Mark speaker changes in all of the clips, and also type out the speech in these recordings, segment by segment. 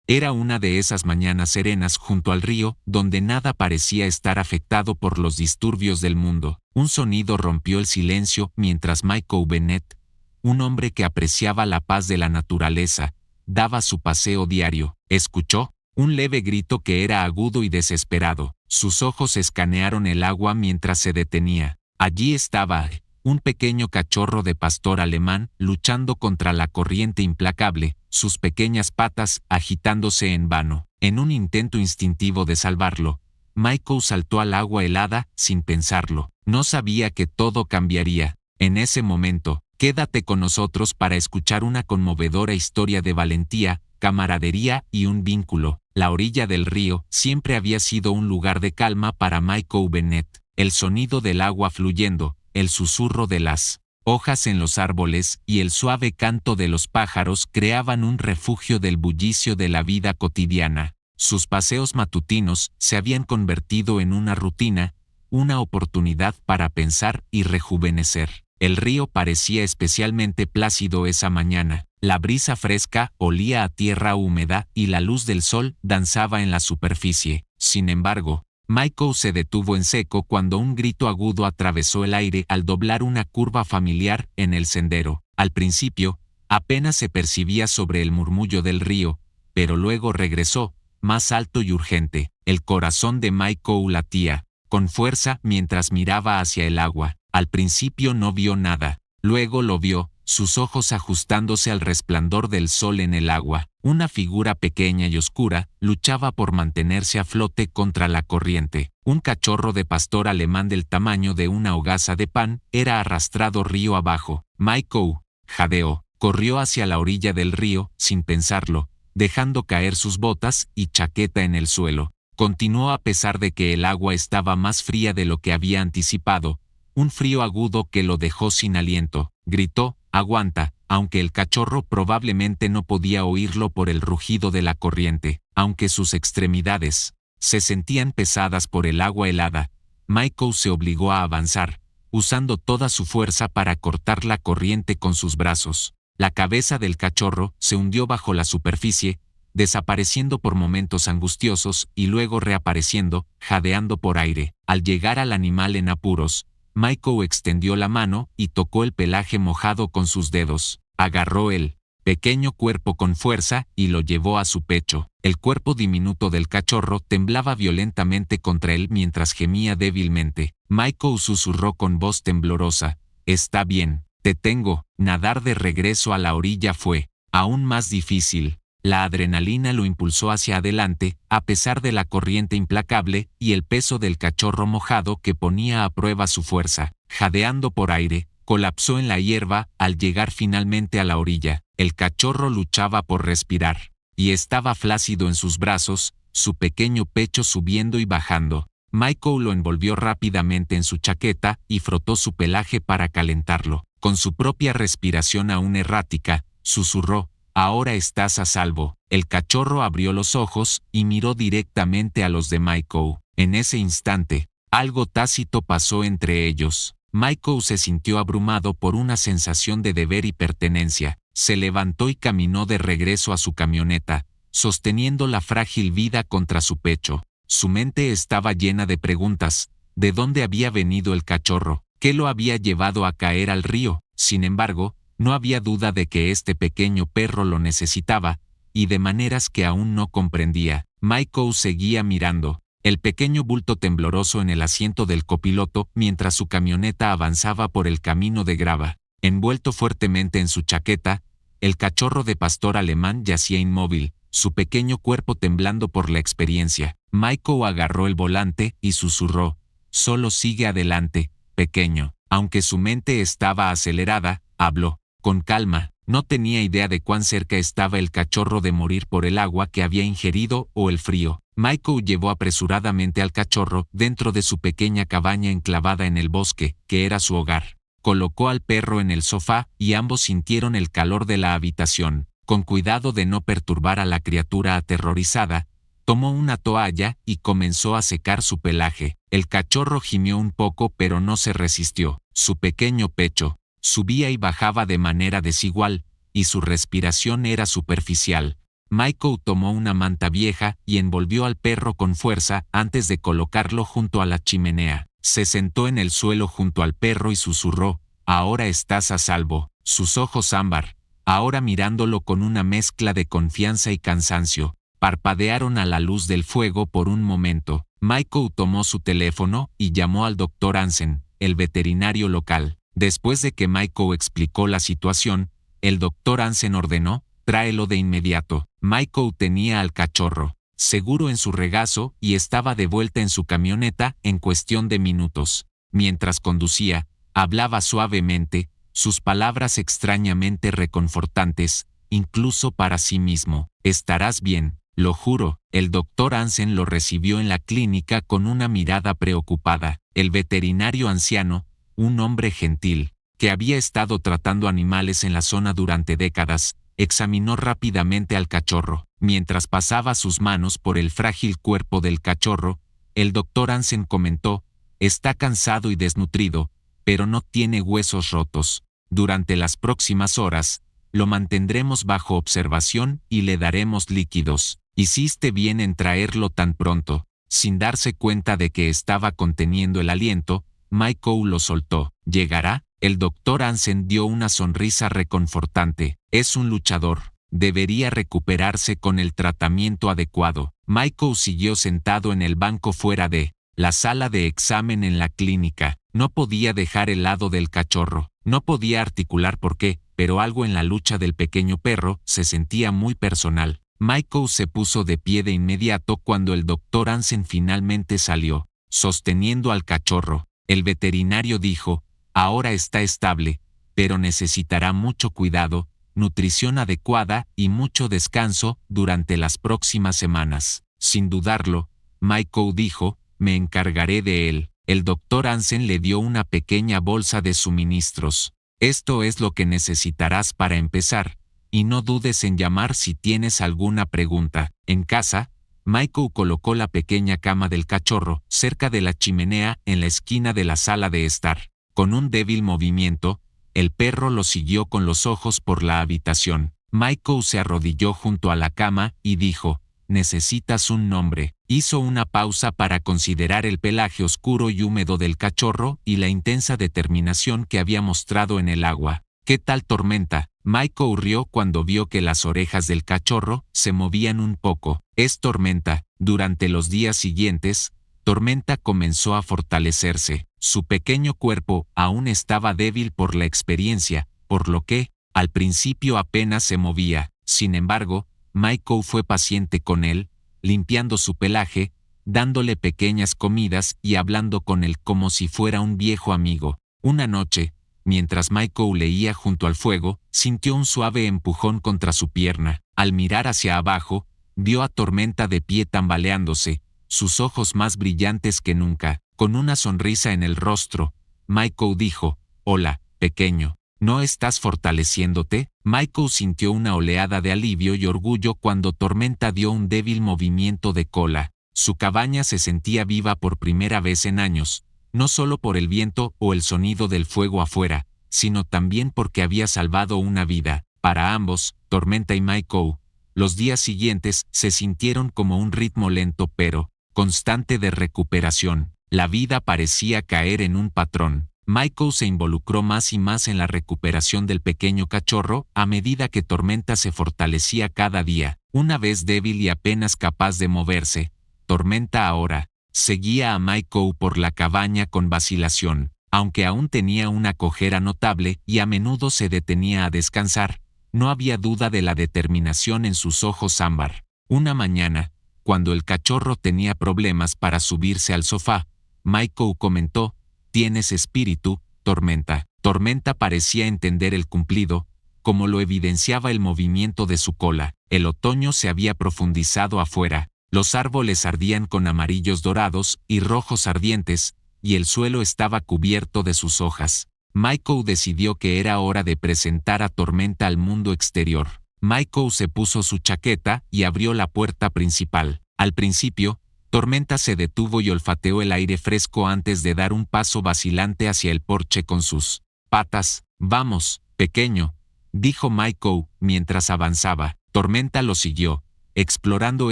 Speaker 1: Era una de esas mañanas serenas junto al río, donde nada parecía estar afectado por los disturbios del mundo. Un sonido rompió el silencio mientras Michael Bennett, un hombre que apreciaba la paz de la naturaleza, daba su paseo diario. Escuchó un leve grito que era agudo y desesperado. Sus ojos escanearon el agua mientras se detenía. Allí estaba un pequeño cachorro de pastor alemán luchando contra la corriente implacable, sus pequeñas patas agitándose en vano. En un intento instintivo de salvarlo, Michael saltó al agua helada sin pensarlo. No sabía que todo cambiaría. En ese momento, quédate con nosotros para escuchar una conmovedora historia de valentía, camaradería y un vínculo. La orilla del río siempre había sido un lugar de calma para Michael Bennett. El sonido del agua fluyendo, el susurro de las hojas en los árboles y el suave canto de los pájaros creaban un refugio del bullicio de la vida cotidiana. Sus paseos matutinos se habían convertido en una rutina, una oportunidad para pensar y rejuvenecer. El río parecía especialmente plácido esa mañana. La brisa fresca olía a tierra húmeda y la luz del sol danzaba en la superficie. Sin embargo, Michael se detuvo en seco cuando un grito agudo atravesó el aire al doblar una curva familiar en el sendero. Al principio, apenas se percibía sobre el murmullo del río, pero luego regresó, más alto y urgente. El corazón de Michael latía con fuerza mientras miraba hacia el agua. Al principio no vio nada, luego lo vio, sus ojos ajustándose al resplandor del sol en el agua. Una figura pequeña y oscura luchaba por mantenerse a flote contra la corriente. Un cachorro de pastor alemán del tamaño de una hogaza de pan era arrastrado río abajo. Michael jadeó, corrió hacia la orilla del río, sin pensarlo, dejando caer sus botas y chaqueta en el suelo. Continuó a pesar de que el agua estaba más fría de lo que había anticipado, un frío agudo que lo dejó sin aliento. Gritó, aguanta, aunque el cachorro probablemente no podía oírlo por el rugido de la corriente. Aunque sus extremidades se sentían pesadas por el agua helada, Michael se obligó a avanzar, usando toda su fuerza para cortar la corriente con sus brazos. La cabeza del cachorro se hundió bajo la superficie, desapareciendo por momentos angustiosos y luego reapareciendo, jadeando por aire. Al llegar al animal en apuros, Michael extendió la mano y tocó el pelaje mojado con sus dedos. Agarró el pequeño cuerpo con fuerza y lo llevó a su pecho. El cuerpo diminuto del cachorro temblaba violentamente contra él mientras gemía débilmente. Michael susurró con voz temblorosa, «Está bien, te tengo». Nadar de regreso a la orilla fue aún más difícil. La adrenalina lo impulsó hacia adelante, a pesar de la corriente implacable y el peso del cachorro mojado que ponía a prueba su fuerza. Jadeando por aire, colapsó en la hierba al llegar finalmente a la orilla. El cachorro luchaba por respirar, y estaba flácido en sus brazos, su pequeño pecho subiendo y bajando. Michael lo envolvió rápidamente en su chaqueta y frotó su pelaje para calentarlo. Con su propia respiración aún errática, susurró, «Ahora estás a salvo». El cachorro abrió los ojos y miró directamente a los de Michael. En ese instante, algo tácito pasó entre ellos. Michael se sintió abrumado por una sensación de deber y pertenencia. Se levantó y caminó de regreso a su camioneta, sosteniendo la frágil vida contra su pecho. Su mente estaba llena de preguntas. ¿De dónde había venido el cachorro? ¿Qué lo había llevado a caer al río? Sin embargo, no había duda de que este pequeño perro lo necesitaba, y de maneras que aún no comprendía. Michael seguía mirando el pequeño bulto tembloroso en el asiento del copiloto mientras su camioneta avanzaba por el camino de grava. Envuelto fuertemente en su chaqueta, el cachorro de pastor alemán yacía inmóvil, su pequeño cuerpo temblando por la experiencia. Michael agarró el volante y susurró, «Solo sigue adelante, pequeño». Aunque su mente estaba acelerada, habló con calma. No tenía idea de cuán cerca estaba el cachorro de morir por el agua que había ingerido o el frío. Michael llevó apresuradamente al cachorro dentro de su pequeña cabaña enclavada en el bosque, que era su hogar. Colocó al perro en el sofá y ambos sintieron el calor de la habitación. Con cuidado de no perturbar a la criatura aterrorizada, tomó una toalla y comenzó a secar su pelaje. El cachorro gimió un poco pero no se resistió. Su pequeño pecho subía y bajaba de manera desigual, y su respiración era superficial. Michael tomó una manta vieja y envolvió al perro con fuerza antes de colocarlo junto a la chimenea. Se sentó en el suelo junto al perro y susurró: «Ahora estás a salvo». Sus ojos ámbar, ahora mirándolo con una mezcla de confianza y cansancio, parpadearon a la luz del fuego por un momento. Michael tomó su teléfono y llamó al Dr. Hansen, el veterinario local. Después de que Michael explicó la situación, el Dr. Hansen ordenó: «Tráelo de inmediato». Michael tenía al cachorro seguro en su regazo y estaba de vuelta en su camioneta en cuestión de minutos. Mientras conducía, hablaba suavemente, sus palabras extrañamente reconfortantes, incluso para sí mismo. «Estarás bien, lo juro». El Dr. Hansen lo recibió en la clínica con una mirada preocupada. El veterinario anciano, un hombre gentil, que había estado tratando animales en la zona durante décadas, examinó rápidamente al cachorro. Mientras pasaba sus manos por el frágil cuerpo del cachorro, el Dr. Hansen comentó: «Está cansado y desnutrido, pero no tiene huesos rotos. Durante las próximas horas, lo mantendremos bajo observación y le daremos líquidos». «Hiciste bien en traerlo tan pronto». Sin darse cuenta de que estaba conteniendo el aliento, Michael lo soltó. «¿Llegará?». El Dr. Hansen dio una sonrisa reconfortante. «Es un luchador. Debería recuperarse con el tratamiento adecuado». Michael siguió sentado en el banco fuera de la sala de examen en la clínica. No podía dejar el lado del cachorro. No podía articular por qué, pero algo en la lucha del pequeño perro se sentía muy personal. Michael se puso de pie de inmediato cuando el Dr. Hansen finalmente salió, sosteniendo al cachorro. El veterinario dijo: «Ahora está estable, pero necesitará mucho cuidado, nutrición adecuada y mucho descanso durante las próximas semanas». Sin dudarlo, Michael dijo: «Me encargaré de él». El Dr. Hansen le dio una pequeña bolsa de suministros. «Esto es lo que necesitarás para empezar, y no dudes en llamar si tienes alguna pregunta». En casa, Michael colocó la pequeña cama del cachorro cerca de la chimenea en la esquina de la sala de estar. Con un débil movimiento, el perro lo siguió con los ojos por la habitación. Michael se arrodilló junto a la cama y dijo: «Necesitas un nombre». Hizo una pausa para considerar el pelaje oscuro y húmedo del cachorro y la intensa determinación que había mostrado en el agua. «¿Qué tal Tormenta?». Michael rió cuando vio que las orejas del cachorro se movían un poco. «Es Tormenta». Durante los días siguientes, Tormenta comenzó a fortalecerse. Su pequeño cuerpo aún estaba débil por la experiencia, por lo que, al principio apenas se movía. Sin embargo, Michael fue paciente con él, limpiando su pelaje, dándole pequeñas comidas y hablando con él como si fuera un viejo amigo. Una noche, mientras Michael leía junto al fuego, sintió un suave empujón contra su pierna. Al mirar hacia abajo, vio a Tormenta de pie tambaleándose, sus ojos más brillantes que nunca. Con una sonrisa en el rostro, Michael dijo: «Hola, pequeño. ¿No estás fortaleciéndote?». Michael sintió una oleada de alivio y orgullo cuando Tormenta dio un débil movimiento de cola. Su cabaña se sentía viva por primera vez en años, no solo por el viento o el sonido del fuego afuera, sino también porque había salvado una vida. Para ambos, Tormenta y Michael, los días siguientes se sintieron como un ritmo lento pero constante de recuperación. La vida parecía caer en un patrón. Michael se involucró más y más en la recuperación del pequeño cachorro a medida que Tormenta se fortalecía cada día. Una vez débil y apenas capaz de moverse, Tormenta ahora seguía a Michael por la cabaña con vacilación. Aunque aún tenía una cojera notable y a menudo se detenía a descansar, no había duda de la determinación en sus ojos ámbar. Una mañana, cuando el cachorro tenía problemas para subirse al sofá, Michael comentó: «Tienes espíritu, Tormenta». Tormenta parecía entender el cumplido, como lo evidenciaba el movimiento de su cola. El otoño se había profundizado afuera, los árboles ardían con amarillos dorados y rojos ardientes, y el suelo estaba cubierto de sus hojas. Michael decidió que era hora de presentar a Tormenta al mundo exterior. Michael se puso su chaqueta y abrió la puerta principal. Al principio, Tormenta se detuvo y olfateó el aire fresco antes de dar un paso vacilante hacia el porche con sus patas. «Vamos, pequeño», dijo Michael mientras avanzaba. Tormenta lo siguió, explorando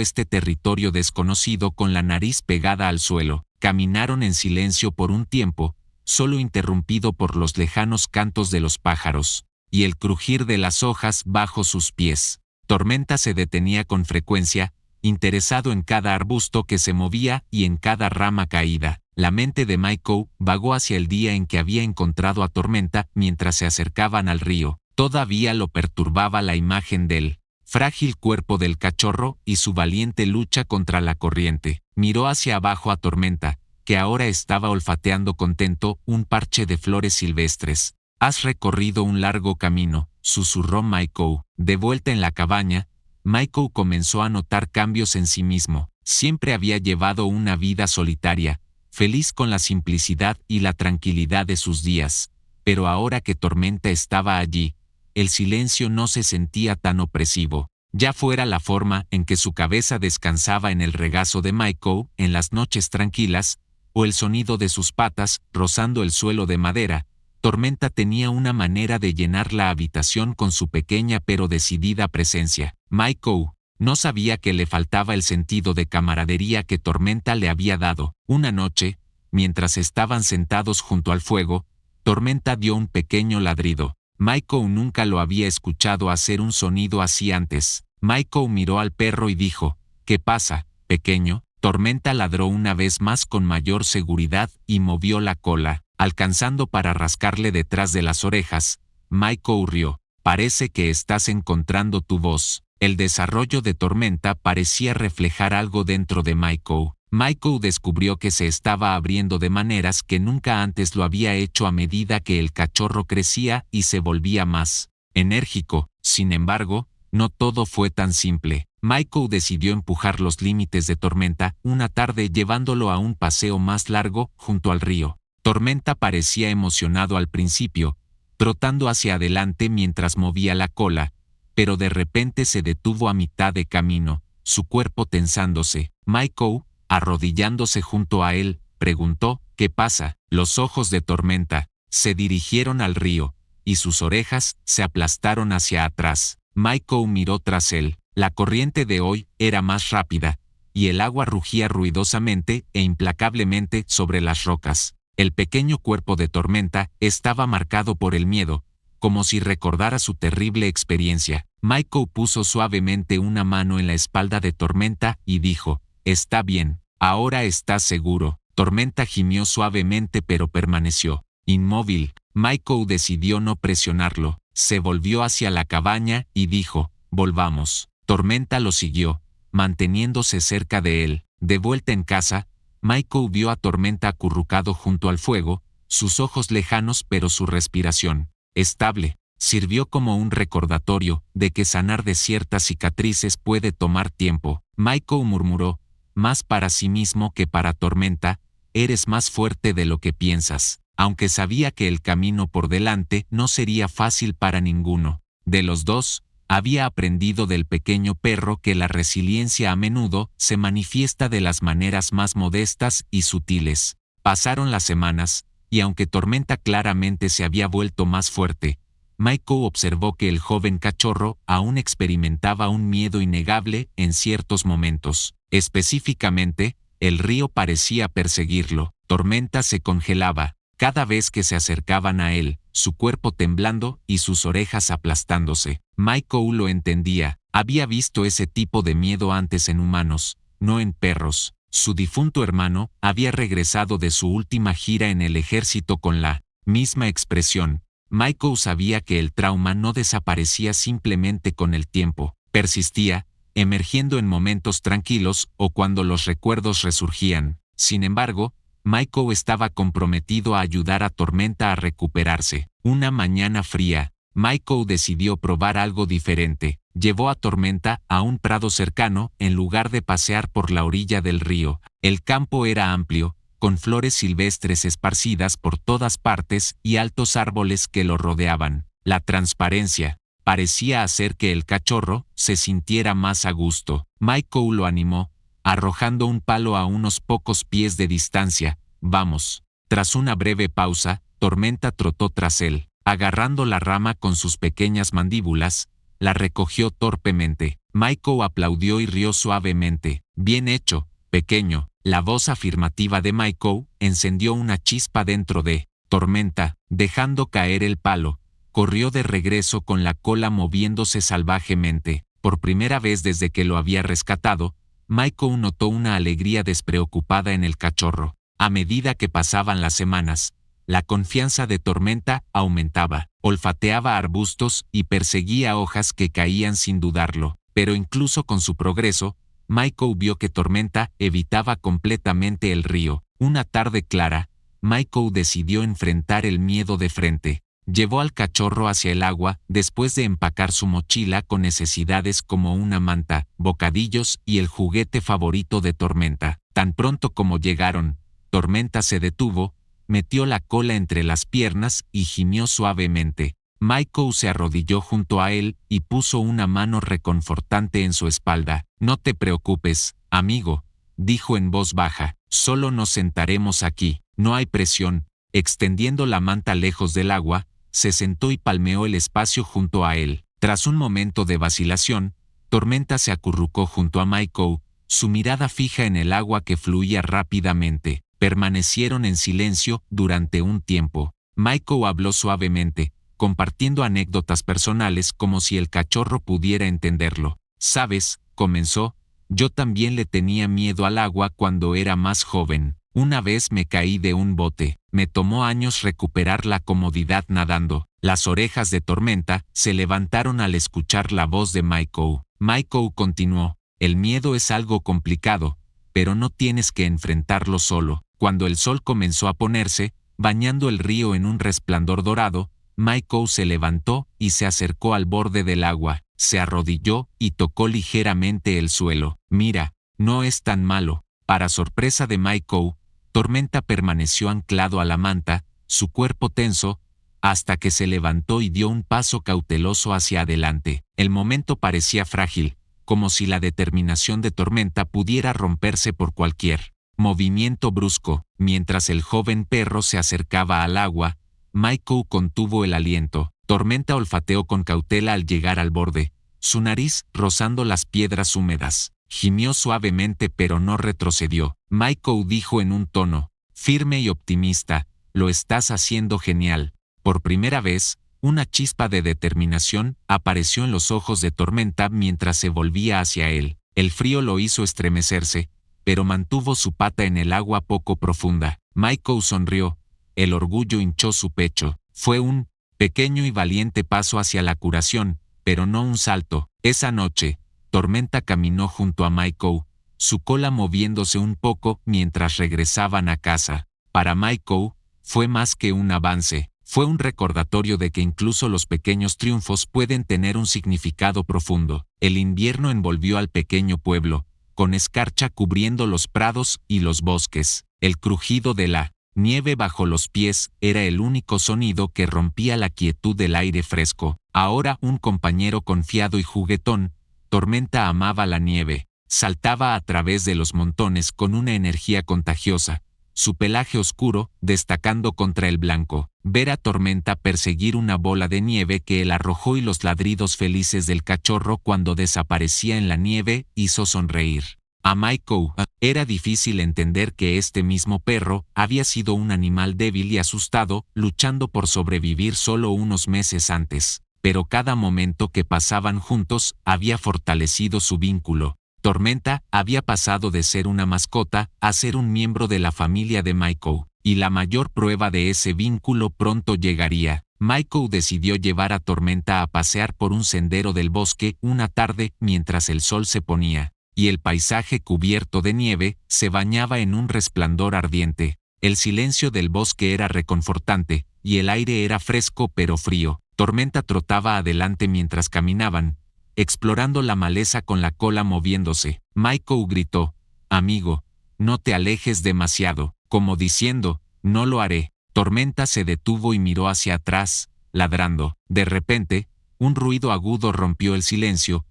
Speaker 1: este territorio desconocido con la nariz pegada al suelo. Caminaron en silencio por un tiempo, solo interrumpido por los lejanos cantos de los pájaros y el crujir de las hojas bajo sus pies. Tormenta se detenía con frecuencia, interesado en cada arbusto que se movía y en cada rama caída. La mente de Michael vagó hacia el día en que había encontrado a Tormenta mientras se acercaban al río. Todavía lo perturbaba la imagen del frágil cuerpo del cachorro y su valiente lucha contra la corriente. Miró hacia abajo a Tormenta, que ahora estaba olfateando contento un parche de flores silvestres. «Has recorrido un largo camino», susurró Michael. De vuelta en la cabaña, Michael comenzó a notar cambios en sí mismo. Siempre había llevado una vida solitaria, feliz con la simplicidad y la tranquilidad de sus días. Pero ahora que Tormenta estaba allí, el silencio no se sentía tan opresivo. Ya fuera la forma en que su cabeza descansaba en el regazo de Michael en las noches tranquilas, o el sonido de sus patas rozando el suelo de madera, Tormenta tenía una manera de llenar la habitación con su pequeña pero decidida presencia. Michael no sabía que le faltaba el sentido de camaradería que Tormenta le había dado. Una noche, mientras estaban sentados junto al fuego, Tormenta dio un pequeño ladrido. Michael nunca lo había escuchado hacer un sonido así antes. Michael miró al perro y dijo: «¿Qué pasa, pequeño?». Tormenta ladró una vez más con mayor seguridad y movió la cola, alcanzando para rascarle detrás de las orejas. Michael rió. «Parece que estás encontrando tu voz». El desarrollo de Tormenta parecía reflejar algo dentro de Michael. Michael descubrió que se estaba abriendo de maneras que nunca antes lo había hecho a medida que el cachorro crecía y se volvía más enérgico. Sin embargo, no todo fue tan simple. Michael decidió empujar los límites de Tormenta una tarde llevándolo a un paseo más largo junto al río. Tormenta parecía emocionado al principio, trotando hacia adelante mientras movía la cola, pero de repente se detuvo a mitad de camino, su cuerpo tensándose. Michael, arrodillándose junto a él, preguntó: «¿Qué pasa?». Los ojos de Tormenta se dirigieron al río, y sus orejas se aplastaron hacia atrás. Michael miró tras él. La corriente de hoy era más rápida, y el agua rugía ruidosamente e implacablemente sobre las rocas. El pequeño cuerpo de Tormenta estaba marcado por el miedo, como si recordara su terrible experiencia. Michael puso suavemente una mano en la espalda de Tormenta y dijo: «Está bien, ahora estás seguro». Tormenta gimió suavemente pero permaneció inmóvil. Michael decidió no presionarlo. Se volvió hacia la cabaña y dijo: «Volvamos». Tormenta lo siguió, manteniéndose cerca de él. De vuelta en casa, Michael vio a Tormenta acurrucado junto al fuego, sus ojos lejanos pero su respiración estable. Sirvió como un recordatorio de que sanar de ciertas cicatrices puede tomar tiempo. Michael murmuró, más para sí mismo que para Tormenta: «Eres más fuerte de lo que piensas», aunque sabía que el camino por delante no sería fácil para ninguno de los dos. Había aprendido del pequeño perro que la resiliencia a menudo se manifiesta de las maneras más modestas y sutiles. Pasaron las semanas, y aunque Tormenta claramente se había vuelto más fuerte, Michael observó que el joven cachorro aún experimentaba un miedo innegable en ciertos momentos. Específicamente, el río parecía perseguirlo. Tormenta se congelaba cada vez que se acercaban a él, su cuerpo temblando y sus orejas aplastándose. Michael lo entendía. Había visto ese tipo de miedo antes en humanos, no en perros. Su difunto hermano había regresado de su última gira en el ejército con la misma expresión. Michael sabía que el trauma no desaparecía simplemente con el tiempo. Persistía, emergiendo en momentos tranquilos o cuando los recuerdos resurgían. Sin embargo, Michael estaba comprometido a ayudar a Tormenta a recuperarse. Una mañana fría, Michael decidió probar algo diferente. Llevó a Tormenta a un prado cercano en lugar de pasear por la orilla del río. El campo era amplio, con flores silvestres esparcidas por todas partes y altos árboles que lo rodeaban. La transparencia parecía hacer que el cachorro se sintiera más a gusto. Michael lo animó, arrojando un palo a unos pocos pies de distancia. «Vamos». Tras una breve pausa, Tormenta trotó tras él, agarrando la rama con sus pequeñas mandíbulas. la recogió torpemente. Michael aplaudió y rió suavemente. Bien hecho, pequeño. La voz afirmativa de Michael encendió una chispa dentro de Tormenta, dejando caer el palo. Corrió de regreso con la cola moviéndose salvajemente. Por primera vez desde que lo había rescatado, Michael notó una alegría despreocupada en el cachorro. A medida que pasaban las semanas, la confianza de Tormenta aumentaba. Olfateaba arbustos y perseguía hojas que caían sin dudarlo. Pero incluso con su progreso, Michael vio que Tormenta evitaba completamente el río. Una tarde clara, Michael decidió enfrentar el miedo de frente. Llevó al cachorro hacia el agua después de empacar su mochila con necesidades como una manta, bocadillos y el juguete favorito de Tormenta. Tan pronto como llegaron, Tormenta se detuvo, metió la cola entre las piernas y gimió suavemente. Michael se arrodilló junto a él y puso una mano reconfortante en su espalda. No te preocupes, amigo, dijo en voz baja, solo nos sentaremos aquí, no hay presión. Extendiendo la manta lejos del agua, se sentó y palmeó el espacio junto a él. Tras un momento de vacilación, Tormenta se acurrucó junto a Michael, su mirada fija en el agua que fluía rápidamente. Permanecieron en silencio durante un tiempo. Michael habló suavemente, compartiendo anécdotas personales como si el cachorro pudiera entenderlo. «Sabes», comenzó, «yo también le tenía miedo al agua cuando era más joven. Una vez me caí de un bote. Me tomó años recuperar la comodidad nadando». Las orejas de Tormenta se levantaron al escuchar la voz de Michael. Michael continuó, «El miedo es algo complicado, pero no tienes que enfrentarlo solo». Cuando el sol comenzó a ponerse, bañando el río en un resplandor dorado, Michael se levantó y se acercó al borde del agua, se arrodilló y tocó ligeramente el suelo. «Mira, no es tan malo». Para sorpresa de Michael, Tormenta permaneció anclado a la manta, su cuerpo tenso, hasta que se levantó y dio un paso cauteloso hacia adelante. El momento parecía frágil, como si la determinación de Tormenta pudiera romperse por cualquier movimiento brusco. Mientras el joven perro se acercaba al agua, Michael contuvo el aliento. Tormenta olfateó con cautela al llegar al borde, su nariz rozando las piedras húmedas. Gimió suavemente pero no retrocedió. Michael dijo en un tono firme y optimista, «Lo estás haciendo genial». Por primera vez, una chispa de determinación apareció en los ojos de Tormenta mientras se volvía hacia él. El frío lo hizo estremecerse, pero mantuvo su pata en el agua poco profunda. Michael sonrió. El orgullo hinchó su pecho. Fue un pequeño y valiente paso hacia la curación, pero no un salto. Esa noche, Tormenta caminó junto a Michael, su cola moviéndose un poco mientras regresaban a casa. Para Michael, fue más que un avance. Fue un recordatorio de que incluso los pequeños triunfos pueden tener un significado profundo. El invierno envolvió al pequeño pueblo, con escarcha cubriendo los prados y los bosques. El crujido de la nieve bajo los pies era el único sonido que rompía la quietud del aire fresco. Ahora un compañero confiado y juguetón, Tormenta amaba la nieve. Saltaba a través de los montones con una energía contagiosa, su pelaje oscuro destacando contra el blanco. Ver a Tormenta perseguir una bola de nieve que él arrojó y los ladridos felices del cachorro cuando desaparecía en la nieve hizo sonreír a Michael. Era difícil entender que este mismo perro había sido un animal débil y asustado, luchando por sobrevivir solo unos meses antes. Pero cada momento que pasaban juntos había fortalecido su vínculo. Tormenta había pasado de ser una mascota a ser un miembro de la familia de Michael, y la mayor prueba de ese vínculo pronto llegaría. Michael decidió llevar a Tormenta a pasear por un sendero del bosque una tarde mientras el sol se ponía, y el paisaje cubierto de nieve se bañaba en un resplandor ardiente. El silencio del bosque era reconfortante, y el aire era fresco pero frío. Tormenta trotaba adelante mientras caminaban, explorando la maleza con la cola moviéndose. Michael gritó, «Amigo, no te alejes demasiado», como diciendo, «No lo haré». Tormenta se detuvo y miró hacia atrás, ladrando. De repente, un ruido agudo rompió el silencio,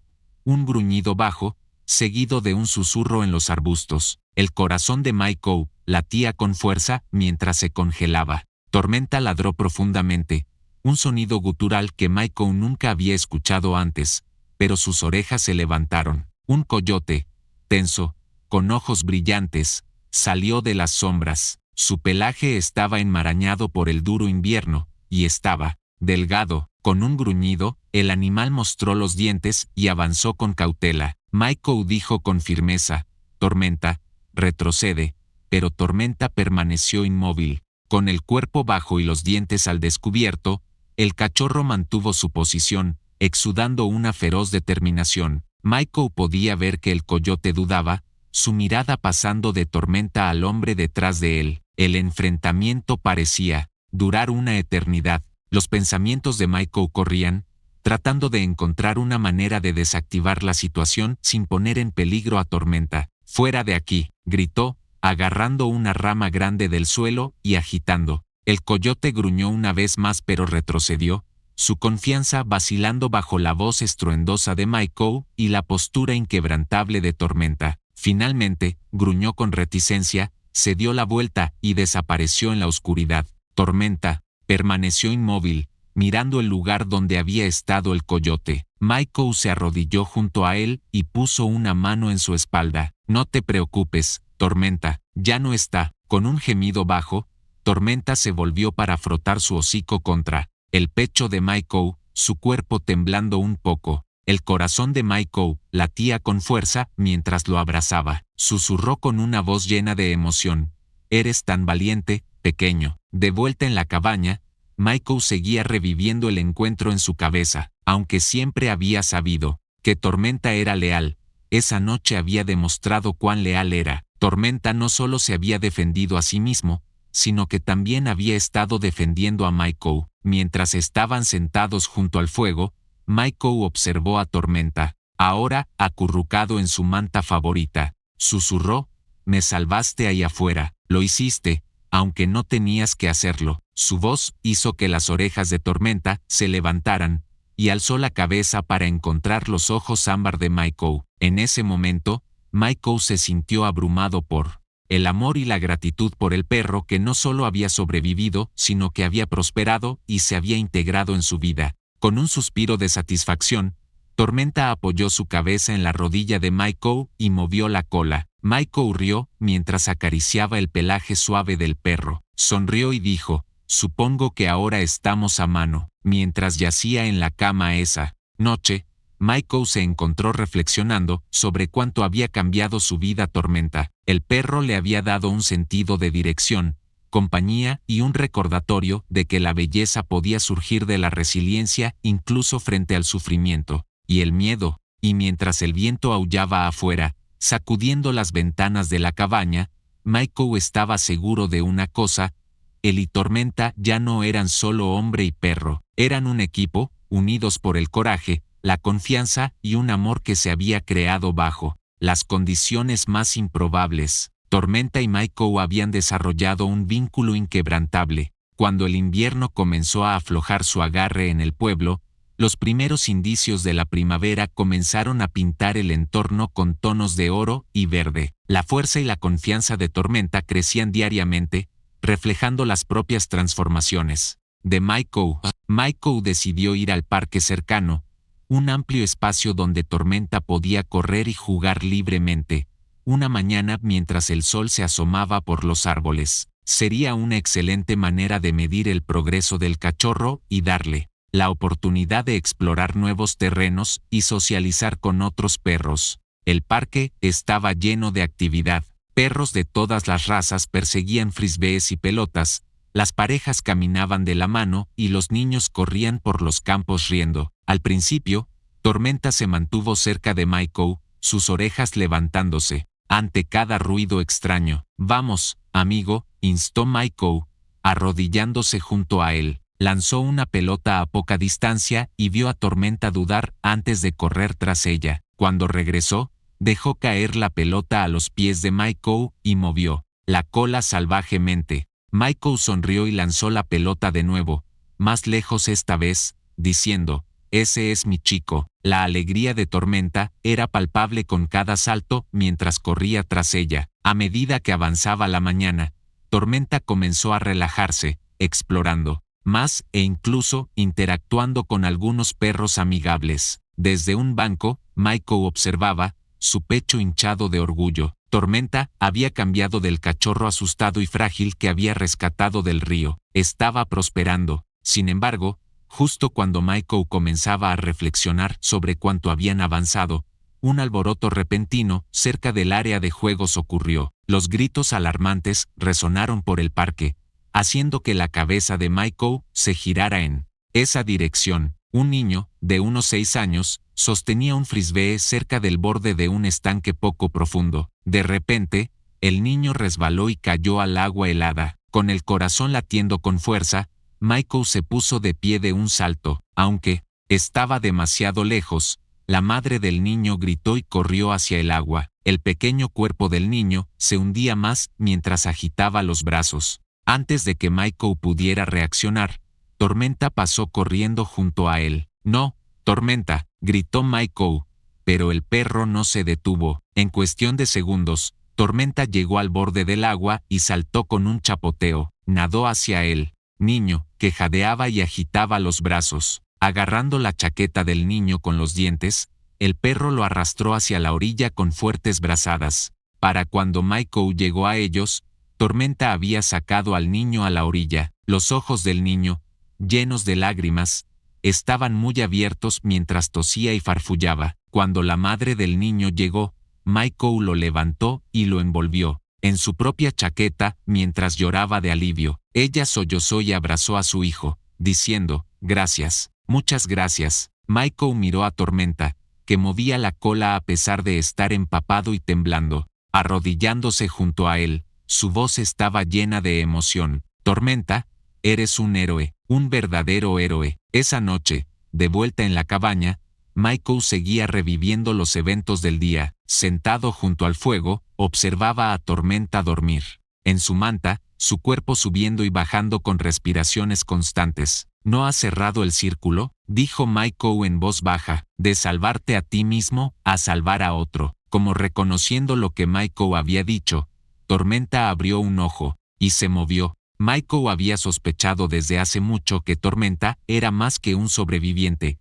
Speaker 1: un gruñido bajo, seguido de un susurro en los arbustos. El corazón de Michael latía con fuerza mientras se congelaba. Tormenta ladró profundamente, un sonido gutural que Michael nunca había escuchado antes, pero sus orejas se levantaron. Un coyote, tenso, con ojos brillantes, salió de las sombras. Su pelaje estaba enmarañado por el duro invierno, y estaba delgado. Con un gruñido, el animal mostró los dientes y avanzó con cautela. Michael dijo con firmeza: Tormenta, retrocede, pero Tormenta permaneció inmóvil. Con el cuerpo bajo y los dientes al descubierto, el cachorro mantuvo su posición, exudando una feroz determinación. Michael podía ver que el coyote dudaba, su mirada pasando de Tormenta al hombre detrás de él. El enfrentamiento parecía durar una eternidad. Los pensamientos de Michael corrían, tratando de encontrar una manera de desactivar la situación sin poner en peligro a Tormenta. «Fuera de aquí», gritó, agarrando una rama grande del suelo y agitando. El coyote gruñó una vez más pero retrocedió, su confianza vacilando bajo la voz estruendosa de Michael y la postura inquebrantable de Tormenta. Finalmente, gruñó con reticencia, se dio la vuelta y desapareció en la oscuridad. Tormenta permaneció inmóvil, mirando el lugar donde había estado el coyote. Michael se arrodilló junto a él y puso una mano en su espalda. «No te preocupes, Tormenta, ya no está». Con un gemido bajo, Tormenta se volvió para frotar su hocico contra el pecho de Michael, su cuerpo temblando un poco. El corazón de Michael latía con fuerza mientras lo abrazaba. Susurró con una voz llena de emoción: «Eres tan valiente, pequeño». De vuelta en la cabaña, Michael seguía reviviendo el encuentro en su cabeza. Aunque siempre había sabido que Tormenta era leal, esa noche había demostrado cuán leal era. Tormenta no solo se había defendido a sí mismo, sino que también había estado defendiendo a Michael. Mientras estaban sentados junto al fuego, Michael observó a Tormenta, ahora acurrucado en su manta favorita. Susurró: «Me salvaste ahí afuera, lo hiciste, aunque no tenías que hacerlo». Su voz hizo que las orejas de Tormenta se levantaran, y alzó la cabeza para encontrar los ojos ámbar de Michael. En ese momento, Michael se sintió abrumado por el amor y la gratitud por el perro que no solo había sobrevivido, sino que había prosperado y se había integrado en su vida. Con un suspiro de satisfacción, Tormenta apoyó su cabeza en la rodilla de Michael y movió la cola. Michael rió mientras acariciaba el pelaje suave del perro. Sonrió y dijo: «Supongo que ahora estamos a mano». Mientras yacía en la cama esa noche, Michael se encontró reflexionando sobre cuánto había cambiado su vida Tormenta. El perro le había dado un sentido de dirección, compañía y un recordatorio de que la belleza podía surgir de la resiliencia incluso frente al sufrimiento y el miedo. Y mientras el viento aullaba afuera, sacudiendo las ventanas de la cabaña, Michael estaba seguro de una cosa: él y Tormenta ya no eran solo hombre y perro, eran un equipo, unidos por el coraje, la confianza y un amor que se había creado bajo las condiciones más improbables. Tormenta y Michael habían desarrollado un vínculo inquebrantable. Cuando el invierno comenzó a aflojar su agarre en el pueblo, los primeros indicios de la primavera comenzaron a pintar el entorno con tonos de oro y verde. La fuerza y la confianza de Tormenta crecían diariamente, reflejando las propias transformaciones de Michael. Michael decidió ir al parque cercano, un amplio espacio donde Tormenta podía correr y jugar libremente. Una mañana mientras el sol se asomaba por los árboles, sería una excelente manera de medir el progreso del cachorro y darle la oportunidad de explorar nuevos terrenos y socializar con otros perros. El parque estaba lleno de actividad. Perros de todas las razas perseguían frisbees y pelotas, las parejas caminaban de la mano y los niños corrían por los campos riendo. Al principio, Tormenta se mantuvo cerca de Michael, sus orejas levantándose ante cada ruido extraño. «Vamos, amigo», instó Michael, arrodillándose junto a él. Lanzó una pelota a poca distancia y vio a Tormenta dudar antes de correr tras ella. Cuando regresó, dejó caer la pelota a los pies de Michael y movió la cola salvajemente. Michael sonrió y lanzó la pelota de nuevo, más lejos esta vez, diciendo: «Ese es mi chico». La alegría de Tormenta era palpable con cada salto mientras corría tras ella. A medida que avanzaba la mañana, Tormenta comenzó a relajarse, explorando más e incluso interactuando con algunos perros amigables. Desde un banco, Michael observaba, su pecho hinchado de orgullo. Tormenta había cambiado del cachorro asustado y frágil que había rescatado del río. Estaba prosperando. Sin embargo, justo cuando Michael comenzaba a reflexionar sobre cuánto habían avanzado, un alboroto repentino cerca del área de juegos ocurrió. Los gritos alarmantes resonaron por el parque, haciendo que la cabeza de Michael se girara en esa dirección. Un niño, de unos 6 años, sostenía un frisbee cerca del borde de un estanque poco profundo. De repente, el niño resbaló y cayó al agua helada. Con el corazón latiendo con fuerza, Michael se puso de pie de un salto. Aunque estaba demasiado lejos, la madre del niño gritó y corrió hacia el agua. El pequeño cuerpo del niño se hundía más mientras agitaba los brazos. Antes de que Michael pudiera reaccionar, Tormenta pasó corriendo junto a él. «No, Tormenta», gritó Michael, pero el perro no se detuvo. En cuestión de segundos, Tormenta llegó al borde del agua y saltó con un chapoteo. Nadó hacia el niño, que jadeaba y agitaba los brazos. Agarrando la chaqueta del niño con los dientes, el perro lo arrastró hacia la orilla con fuertes brazadas. Para cuando Michael llegó a ellos, Tormenta había sacado al niño a la orilla. Los ojos del niño, llenos de lágrimas, estaban muy abiertos mientras tosía y farfullaba. Cuando la madre del niño llegó, Michael lo levantó y lo envolvió en su propia chaqueta mientras lloraba de alivio. Ella sollozó y abrazó a su hijo, diciendo, «Gracias, muchas gracias». Michael miró a Tormenta, que movía la cola a pesar de estar empapado y temblando. Arrodillándose junto a él, su voz estaba llena de emoción. «Tormenta, eres un héroe, un verdadero héroe». Esa noche, de vuelta en la cabaña, Michael seguía reviviendo los eventos del día. Sentado junto al fuego, observaba a Tormenta dormir. En su manta, su cuerpo subiendo y bajando con respiraciones constantes. «¿No has cerrado el círculo?», dijo Michael en voz baja, «de salvarte a ti mismo a salvar a otro». Como reconociendo lo que Michael había dicho, Tormenta abrió un ojo y se movió. Michael había sospechado desde hace mucho que Tormenta era más que un sobreviviente.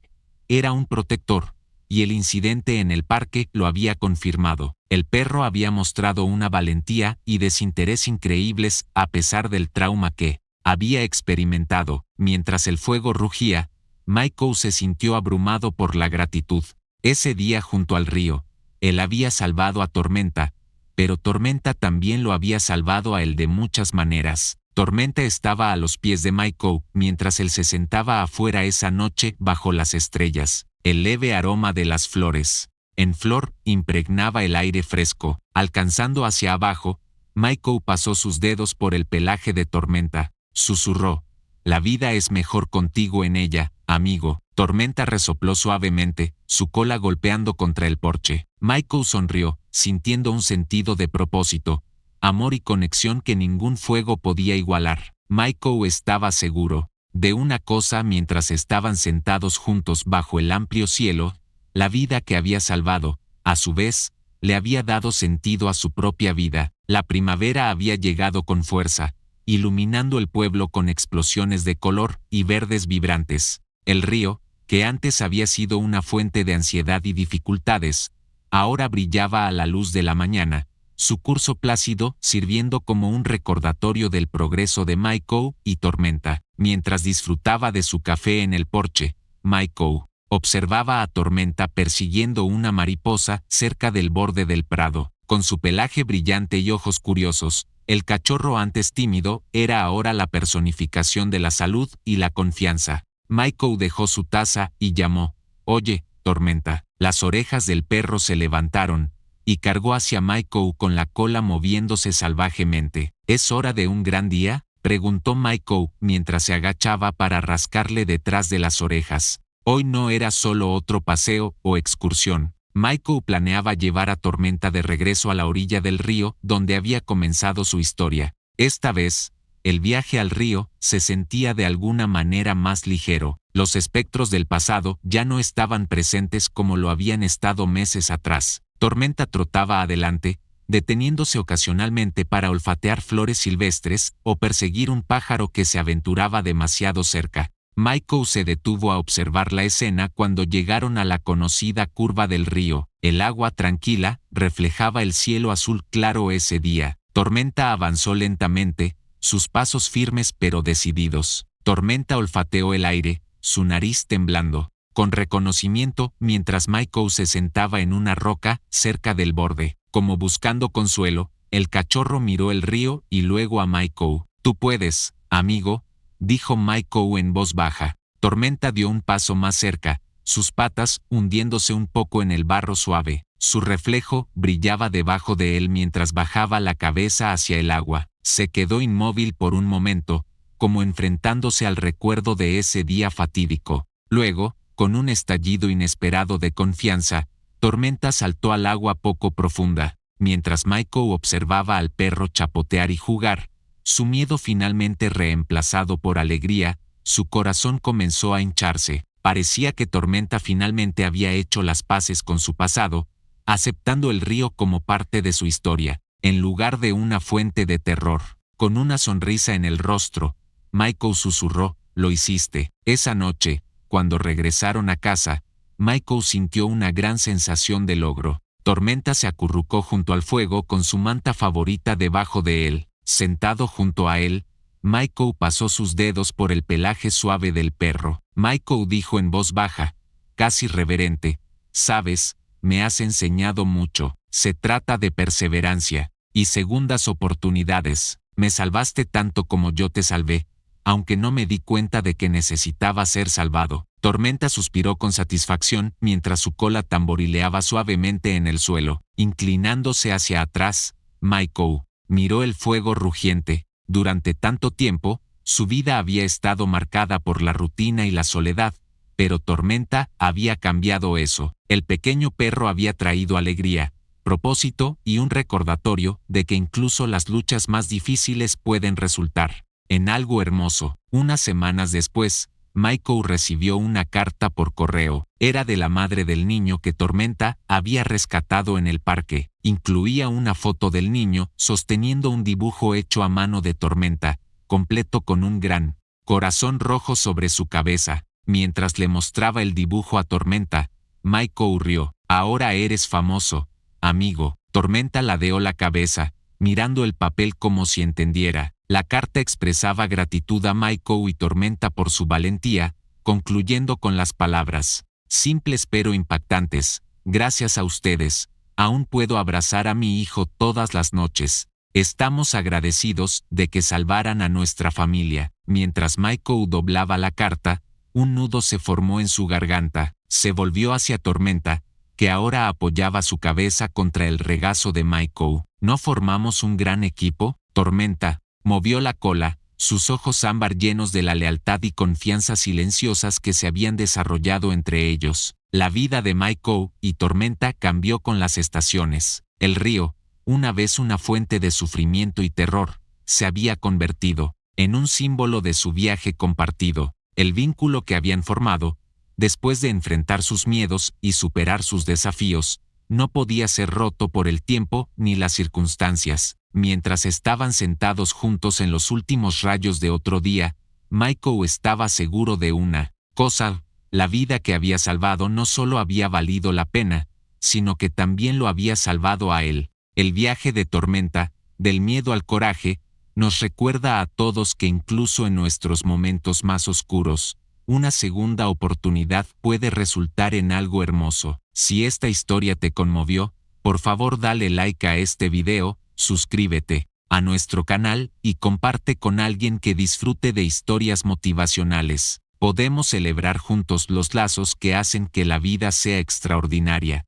Speaker 1: Era un protector, y el incidente en el parque lo había confirmado. El perro había mostrado una valentía y desinterés increíbles a pesar del trauma que había experimentado. Mientras el fuego rugía, Michael se sintió abrumado por la gratitud. Ese día junto al río, él había salvado a Tormenta, pero Tormenta también lo había salvado a él de muchas maneras. Tormenta estaba a los pies de Michael mientras él se sentaba afuera esa noche bajo las estrellas. El leve aroma de las flores en flor impregnaba el aire fresco. Alcanzando hacia abajo, Michael pasó sus dedos por el pelaje de Tormenta. Susurró, «La vida es mejor contigo en ella, amigo». Tormenta resopló suavemente, su cola golpeando contra el porche. Michael sonrió, sintiendo un sentido de propósito, amor y conexión que ningún fuego podía igualar. Michael estaba seguro de una cosa mientras estaban sentados juntos bajo el amplio cielo: la vida que había salvado, a su vez, le había dado sentido a su propia vida. La primavera había llegado con fuerza, iluminando el pueblo con explosiones de color y verdes vibrantes. El río, que antes había sido una fuente de ansiedad y dificultades, ahora brillaba a la luz de la mañana, su curso plácido sirviendo como un recordatorio del progreso de Michael y Tormenta. Mientras disfrutaba de su café en el porche, Michael observaba a Tormenta persiguiendo una mariposa cerca del borde del prado. Con su pelaje brillante y ojos curiosos, el cachorro antes tímido era ahora la personificación de la salud y la confianza. Michael dejó su taza y llamó, «Oye, Tormenta». Las orejas del perro se levantaron, y cargó hacia Michael con la cola moviéndose salvajemente. «¿Es hora de un gran día?», preguntó Michael mientras se agachaba para rascarle detrás de las orejas. Hoy no era solo otro paseo o excursión. Michael planeaba llevar a Tormenta de regreso a la orilla del río donde había comenzado su historia. Esta vez, el viaje al río se sentía de alguna manera más ligero. Los espectros del pasado ya no estaban presentes como lo habían estado meses atrás. Tormenta trotaba adelante, deteniéndose ocasionalmente para olfatear flores silvestres o perseguir un pájaro que se aventuraba demasiado cerca. Michael se detuvo a observar la escena cuando llegaron a la conocida curva del río. El agua tranquila reflejaba el cielo azul claro ese día. Tormenta avanzó lentamente, sus pasos firmes pero decididos. Tormenta olfateó el aire, su nariz temblando, con reconocimiento, mientras Michael se sentaba en una roca cerca del borde. Como buscando consuelo, el cachorro miró el río y luego a Michael. «Tú puedes, amigo», dijo Michael en voz baja. Tormenta dio un paso más cerca, sus patas hundiéndose un poco en el barro suave. Su reflejo brillaba debajo de él mientras bajaba la cabeza hacia el agua. Se quedó inmóvil por un momento, como enfrentándose al recuerdo de ese día fatídico. Luego, con un estallido inesperado de confianza, Tormenta saltó al agua poco profunda. Mientras Michael observaba al perro chapotear y jugar, su miedo finalmente reemplazado por alegría, su corazón comenzó a hincharse. Parecía que Tormenta finalmente había hecho las paces con su pasado, aceptando el río como parte de su historia, en lugar de una fuente de terror. Con una sonrisa en el rostro, Michael susurró, «Lo hiciste». Esa noche, cuando regresaron a casa, Michael sintió una gran sensación de logro. Tormenta se acurrucó junto al fuego con su manta favorita debajo de él. Sentado junto a él, Michael pasó sus dedos por el pelaje suave del perro. Michael dijo en voz baja, casi reverente, «Sabes, me has enseñado mucho. Se trata de perseverancia y segundas oportunidades. Me salvaste tanto como yo te salvé, aunque no me di cuenta de que necesitaba ser salvado». Tormenta suspiró con satisfacción mientras su cola tamborileaba suavemente en el suelo. Inclinándose hacia atrás, Michael miró el fuego rugiente. Durante tanto tiempo, su vida había estado marcada por la rutina y la soledad, pero Tormenta había cambiado eso. El pequeño perro había traído alegría, propósito y un recordatorio de que incluso las luchas más difíciles pueden resultar en algo hermoso. Unas semanas después, Michael recibió una carta por correo. Era de la madre del niño que Tormenta había rescatado en el parque. Incluía una foto del niño sosteniendo un dibujo hecho a mano de Tormenta, completo con un gran corazón rojo sobre su cabeza. Mientras le mostraba el dibujo a Tormenta, Michael rió. «Ahora eres famoso, amigo». Tormenta ladeó la cabeza, mirando el papel como si entendiera. La carta expresaba gratitud a Michael y Tormenta por su valentía, concluyendo con las palabras, simples pero impactantes, «Gracias a ustedes, aún puedo abrazar a mi hijo todas las noches. Estamos agradecidos de que salvaran a nuestra familia». Mientras Michael doblaba la carta, un nudo se formó en su garganta. Se volvió hacia Tormenta, que ahora apoyaba su cabeza contra el regazo de Michael. «¿No formamos un gran equipo?» Tormenta movió la cola, sus ojos ámbar llenos de la lealtad y confianza silenciosas que se habían desarrollado entre ellos. La vida de Michael y Tormenta cambió con las estaciones. El río, una vez una fuente de sufrimiento y terror, se había convertido en un símbolo de su viaje compartido. El vínculo que habían formado, después de enfrentar sus miedos y superar sus desafíos, no podía ser roto por el tiempo ni las circunstancias. Mientras estaban sentados juntos en los últimos rayos de otro día, Michael estaba seguro de una cosa: la vida que había salvado no solo había valido la pena, sino que también lo había salvado a él. El viaje de Tormenta, del miedo al coraje, nos recuerda a todos que incluso en nuestros momentos más oscuros, una segunda oportunidad puede resultar en algo hermoso. Si esta historia te conmovió, por favor dale like a este video, suscríbete a nuestro canal y comparte con alguien que disfrute de historias motivacionales. Podemos celebrar juntos los lazos que hacen que la vida sea extraordinaria.